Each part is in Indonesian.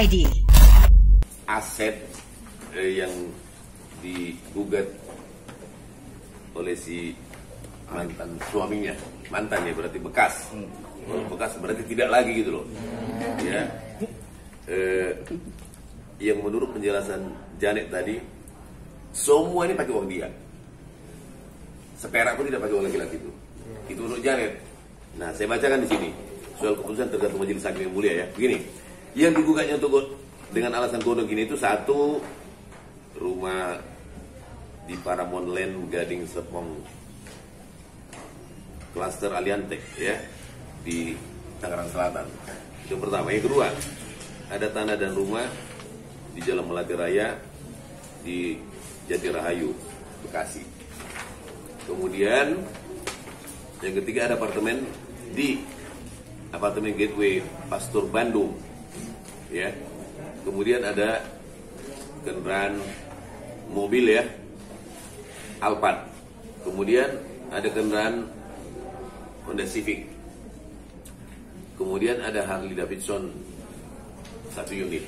id. Aset yang digugat oleh si mantan suaminya, mantan ya berarti bekas. Kalau bekas berarti tidak lagi gitu loh. Ya. Yang menurut penjelasan Janet tadi, semua ini pakai uang dia. Seperak pun tidak pakai uang laki-laki itu. Itu untuk Janet. Nah, saya bacakan di sini. Soal keputusan tergantung majelis hakim yang mulia ya. Begini, yang digugatnya untuk dengan alasan kodok gini itu satu, rumah di Paramount Land Gading Serpong Cluster Aliante ya di Tangerang Selatan. Itu pertama. Yang kedua, ada tanah dan rumah di Jalan Melati Raya di Jatirahayu, Bekasi. Kemudian yang ketiga ada apartemen di apartemen Gateway Pastor Bandung ya. Kemudian ada kendaraan mobil ya, Alphard. Kemudian ada kendaraan Honda Civic. Kemudian ada Harley Davidson 1 unit.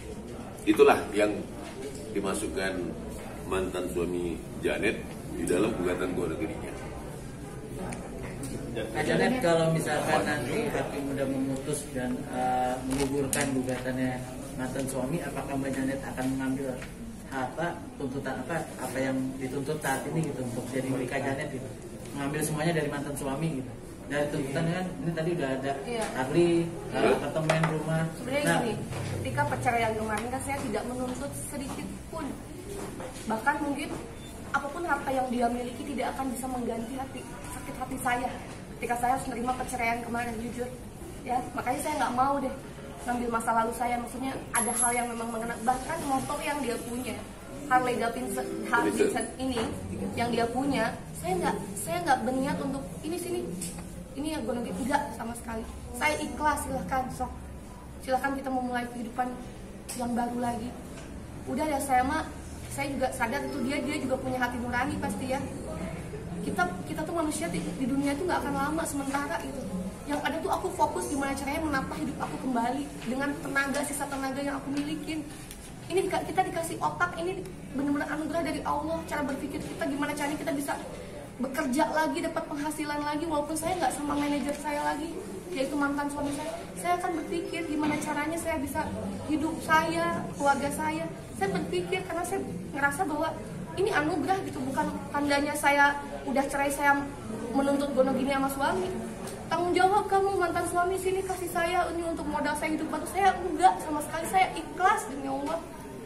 Itulah yang dimasukkan mantan suami Janet di dalam gugatan kodok dirinya. Janet, kalau misalkan nanti hakim sudah memutus dan menggugurkan gugatannya mantan suami, apakah Mbak Janet akan mengambil tuntutan apa yang dituntut saat ini gitu untuk jadi Rika Janet gitu, mengambil semuanya dari mantan suami gitu. Dari tuntutan kan ini tadi udah ada Harley, apartemen, rumah. Sebenarnya gini, ketika perceraian kemarin kan saya tidak menuntut sedikit pun, bahkan mungkin apapun harta yang dia miliki tidak akan bisa mengganti sakit hati saya ketika saya harus menerima perceraian kemarin, jujur ya. Makanya saya nggak mau deh ngambil masa lalu saya, maksudnya ada hal yang memang mengena, bahkan motor yang dia punya Harley Davidson ini yang dia punya, saya nggak berniat untuk ini ya gue tidak sama sekali. Saya ikhlas, silahkan kita memulai kehidupan yang baru lagi. Udah ya, saya juga sadar itu dia juga punya hati nurani pasti ya. Kita tuh manusia di dunia itu nggak akan lama sementara gitu. Yang ada tuh aku fokus gimana caranya menata hidup aku kembali dengan sisa tenaga yang aku milikin. Ini kita dikasih otak, ini benar-benar anugerah dari Allah. Cara berpikir kita gimana caranya kita bisa bekerja lagi, dapat penghasilan lagi, walaupun saya nggak sama manajer saya lagi, yaitu mantan suami saya akan berpikir gimana caranya saya bisa hidup saya, keluarga saya berpikir karena saya ngerasa bahwa ini anugerah gitu, bukan tandanya saya udah cerai saya menuntut gono gini sama suami. Tanggung jawab kamu mantan suami, sini kasih saya ini untuk modal saya hidup baru. Saya enggak sama sekali, saya ikhlas demi Allah.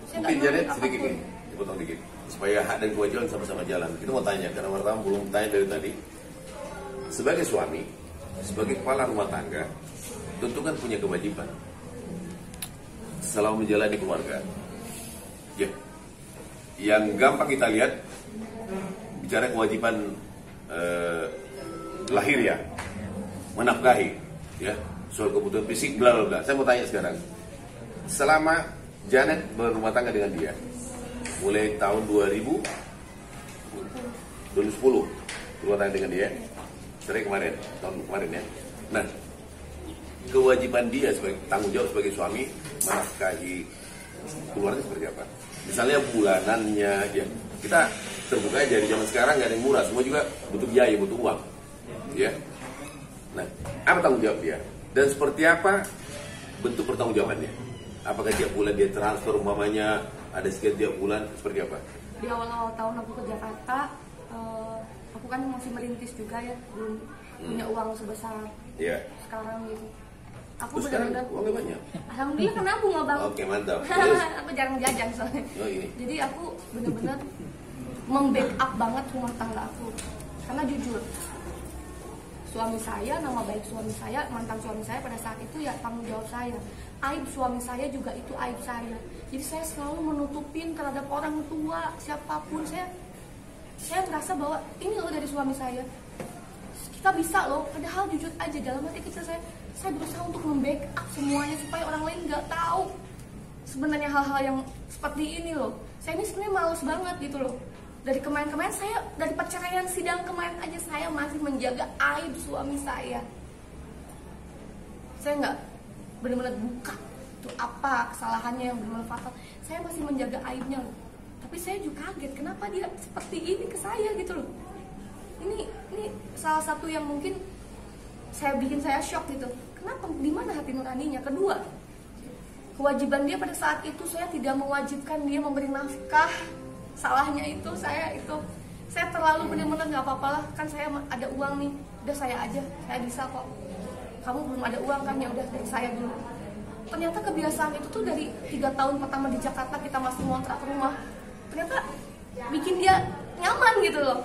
Saya Mungkin Janet sedikit nih, dipotong dikit supaya hak dan kewajiban sama-sama jalan. Kita mau tanya, karena wartawan belum tanya dari tadi. Sebagai suami, sebagai kepala rumah tangga, tentu kan punya kewajiban selama menjalani keluarga. Ya, yang gampang kita lihat bicara kewajiban lahir ya, menafkahi, ya, soal kebutuhan fisik, bla bla bla. Saya mau tanya sekarang, selama Janet berumah tangga dengan dia, mulai tahun 2010 berumah tangga dengan dia, cerai tahun kemarin ya. Nah, kewajiban dia sebagai tanggung jawab sebagai suami menafkahi keluarga seperti apa? Misalnya bulanannya, ya kita terbuka aja di zaman sekarang nggak ada yang murah, semua juga butuh biaya, butuh uang, ya. Nah, apa tanggung jawab dia? Dan seperti apa bentuk pertanggungjawabannya? Apakah tiap bulan dia transfer umpamanya, ada sekian tiap bulan, seperti apa? Di awal-awal tahun aku ke Jakarta, aku kan masih merintis juga ya, belum punya uang sebesar sekarang gitu. Aku benar-benar uangnya banyak. Alhamdulillah kan nabung abang. Oke, mantap. Aku jarang jajan soalnya. Jadi aku benar-benar membackup banget rumah tangga aku. Karena jujur, suami saya, nama baik suami saya, mantan suami saya pada saat itu ya tanggung jawab saya. Aib suami saya juga itu aib saya. Jadi saya selalu menutupin terhadap orang tua, siapapun. Saya merasa bahwa ini loh dari suami saya. Kita bisa loh, padahal jujur aja dalam hati kecil saya berusaha untuk membackup semuanya supaya orang lain nggak tahu sebenarnya hal-hal yang seperti ini loh. Saya ini sebenarnya males banget gitu loh. Dari kemarin saya, dari perceraian sidang kemarin aja saya masih menjaga aib suami saya. Saya nggak benar-benar buka itu apa kesalahannya yang benar fatal. Saya masih menjaga aibnya loh. Tapi saya juga kaget kenapa dia seperti ini ke saya gitu loh. Ini salah satu yang mungkin bikin saya shock gitu. Kenapa? Di mana hati nuraninya? Kedua, kewajiban dia pada saat itu saya tidak mewajibkan dia memberi nafkah. Salahnya itu saya terlalu benar-benar nggak apa-apa lah, kan saya ada uang nih, udah saya aja, saya bisa kok. Kamu belum ada uang kan, ya udah dari saya dulu. Ternyata kebiasaan itu tuh dari 3 tahun pertama di Jakarta kita masih ngontrak rumah, ternyata bikin dia nyaman gitu loh.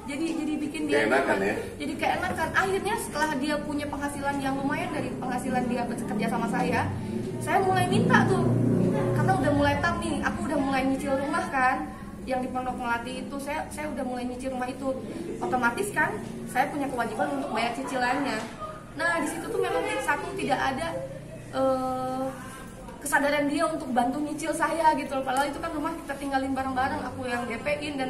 Jadi bikin dia keenakan nyaman, ya? Jadi keenakan. Akhirnya setelah dia punya penghasilan yang lumayan dari penghasilan dia bekerja sama saya mulai minta tuh, karena udah mulai nih, aku udah mulai nyicil rumah kan, yang di Pondok Melati itu saya udah mulai nyicil rumah itu, otomatis kan saya punya kewajiban untuk bayar cicilannya. Nah di situ tuh memang satu tidak ada kesadaran dia untuk bantu nyicil saya gitu loh. Padahal itu kan rumah kita tinggalin bareng-bareng, aku yang DP-in dan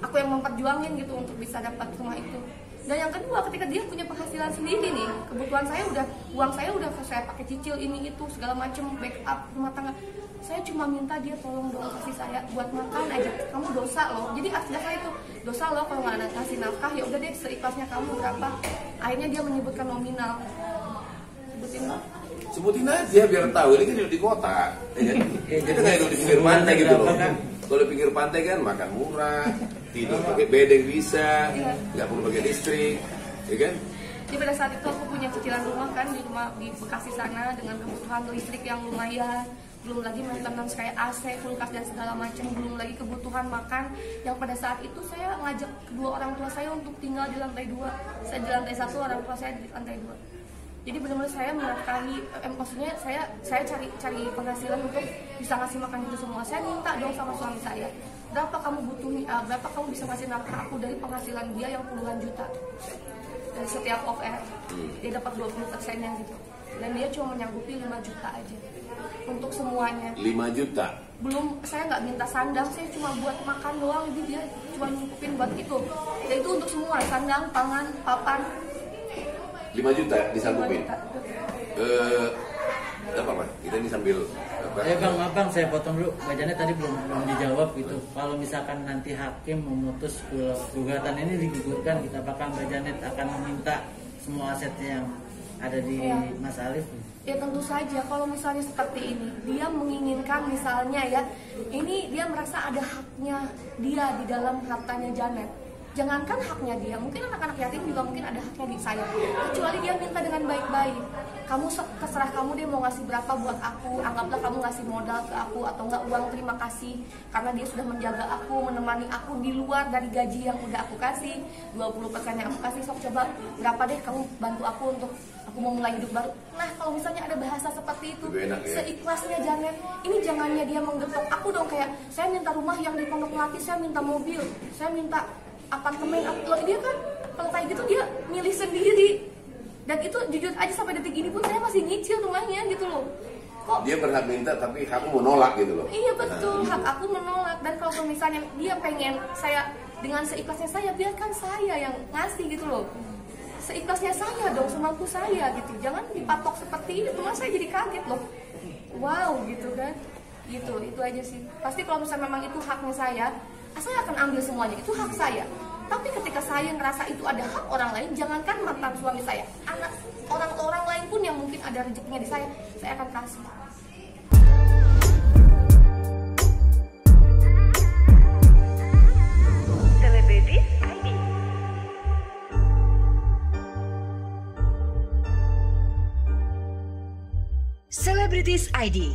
aku yang memperjuangin gitu untuk bisa dapat rumah itu. Dan yang kedua, ketika dia punya penghasilan sendiri nih, kebutuhan uang saya udah saya pakai cicil ini itu segala macam, backup rumah tangga. Saya cuma minta dia tolong dong kasih saya buat makan aja. Kamu dosa loh. Jadi artinya saya itu dosa loh kalau nggak ngasih nafkah. Ya udah deh, seikhlasnya kamu berapa. Akhirnya dia menyebutkan nominal. Sebutin aja biar tahu, ini kan hidup di kota, ya kan? Kita nggak hidup di pinggir pantai gitu loh. Kalau pinggir pantai kan makan murah, tidur pakai bedeng bisa, nggak perlu pakai listrik, ya kan? Jadi pada saat itu aku punya cicilan rumah kan di rumah di Bekasi sana dengan kebutuhan listrik yang lumayan, belum lagi maintenance kayak AC, kulkas dan segala macam, belum lagi kebutuhan makan. Yang pada saat itu saya ngajak kedua orang tua saya untuk tinggal di lantai 2, saya di lantai 1, orang tua saya di lantai 2. Jadi benar-benar saya menafkahi, maksudnya saya cari penghasilan untuk bisa ngasih makan itu semua. Saya minta dong sama suami saya, berapa kamu butuh, berapa kamu bisa ngasih nafkah aku dari penghasilan dia yang puluhan juta. Dan setiap off air dia dapat 20%-nya gitu. Dan dia cuma menyanggupi 5 juta aja untuk semuanya. 5 juta? Belum, saya nggak minta sandang, saya cuma buat makan doang. Jadi dia cuma nyukupin buat itu. Ya itu untuk semua, sandang, pangan, papan. 5 juta disanggupin? Apa Pak? Kita ini sambil Bang, saya potong dulu. Mbak Janet tadi belum dijawab gitu. Kalau misalkan nanti hakim memutus gugatan ini digugurkan, gitu, apakah Mbak Janet akan meminta semua asetnya yang ada di Mas Alif? Ya tentu saja. Kalau misalnya seperti ini, dia menginginkan misalnya ya, ini dia merasa ada haknya dia di dalam hartanya Janet. Jangankan haknya dia, mungkin anak-anak yatim juga mungkin ada haknya di saya. Kecuali dia minta dengan baik-baik. Kamu terserah kamu dia mau ngasih berapa buat aku. Anggaplah kamu ngasih modal ke aku atau enggak uang terima kasih. Karena dia sudah menjaga aku, menemani aku di luar dari gaji yang udah aku kasih. 20% yang aku kasih, sok coba berapa deh kamu bantu aku untuk aku mau mulai hidup baru. Nah kalau misalnya ada bahasa seperti itu, seikhlasnya Janet, ini jangannya dia menggetok aku dong. Kayak saya minta rumah yang di Pondok Melati, saya minta mobil, saya minta apartemen, dia kan kalau kayak gitu dia milih sendiri. Dan itu jujur aja sampai detik ini pun saya masih nyicil rumahnya gitu loh. Kok dia berhak minta tapi kamu menolak gitu loh? Iya betul, hak aku menolak. Dan kalau misalnya dia pengen saya dengan seikhlasnya saya, biarkan saya yang ngasih gitu loh. Seikhlasnya saya dong, semampu saya gitu. Jangan dipatok seperti itu, malah saya jadi kaget loh. Wow gitu kan. Gitu, itu aja sih. Pasti kalau misalnya memang itu haknya saya akan ambil semuanya, itu hak saya. Tapi ketika saya ngerasa itu ada hak orang lain, jangankan mantan suami saya, anak orang lain pun yang mungkin ada rezekinya di saya akan kasih. Celebrities ID